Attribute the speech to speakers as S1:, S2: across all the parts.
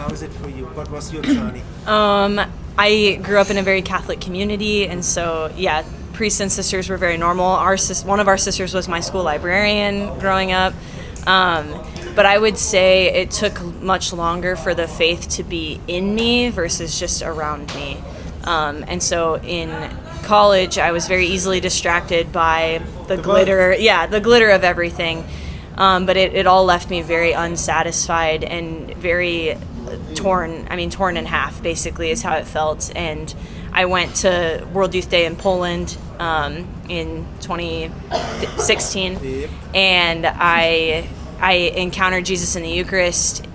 S1: How is it for you? What was your journey?
S2: I grew up in a very Catholic community, and so yeah, priests and sisters were very normal. One of our sisters was my school librarian growing up. But I would say it took much longer for the faith to be in me versus just around me. And so in college, I was very easily distracted by the glitter. Yeah, the glitter of everything. But it all left me very unsatisfied and very torn. I mean, torn in half, basically, is how it felt. And I went to World Youth Day in Poland in 2016, and I encountered Jesus in the Eucharist,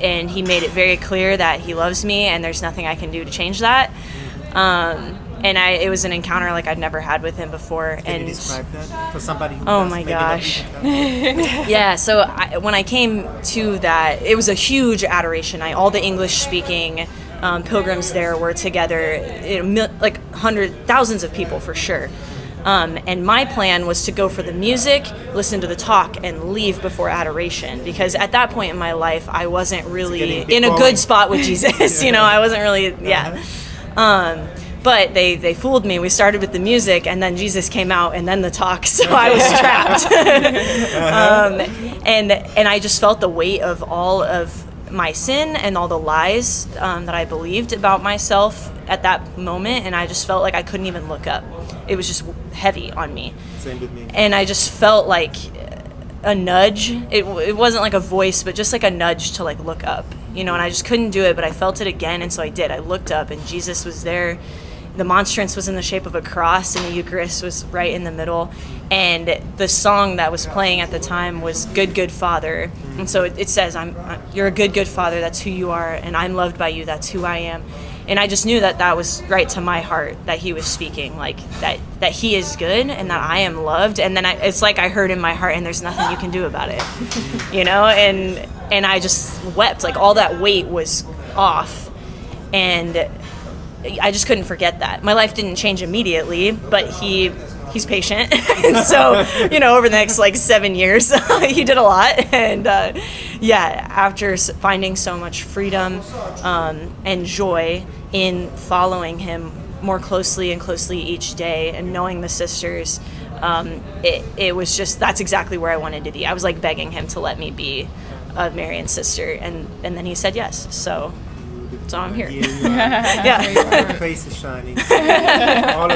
S2: and he made it very clear that he loves me and there's nothing I can do to change that. And it was an encounter like I'd never had with him before.
S1: Can you describe that for somebody who
S2: oh my gosh. Yeah, so when I came to that, it was a huge adoration night. All the English-speaking pilgrims there were together, like thousands of people for sure. And my plan was to go for the music, listen to the talk, and leave before adoration. Because at that point in my life, I wasn't really in a good spot with Jesus. You know, I wasn't really, but they fooled me. We started with the music, and then Jesus came out, and then the talk. So I was trapped. And I just felt the weight of all of my sin and all the lies that I believed about myself at that moment, and I just felt like I couldn't even look up. It was just heavy on me.
S1: Same with me.
S2: And I just felt like a nudge. It wasn't like a voice, but just like a nudge to like look up, you know, and I just couldn't do it, but I felt it again, and so I did. I looked up, and Jesus was there. The monstrance was in the shape of a cross, and the Eucharist was right in the middle. And the song that was playing at the time was Good, Good Father. And so it says, you're a good, good Father, that's who you are, and I'm loved by you, that's who I am. And I just knew that that was right to my heart, that he was speaking, like that he is good and that I am loved. And then it's like I heard in my heart, and there's nothing you can do about it, you know? And I just wept, like all that weight was off. And I just couldn't forget that. My life didn't change immediately, but he's patient. And so, you know, over the next like 7 years, he did a lot. And after finding so much freedom and joy in following him more closely and closely each day, and knowing the sisters, it was just, that's exactly where I wanted to be. I was like begging him to let me be a Marian sister, and then he said yes. So I'm here.
S1: Yeah. Your face is shining. All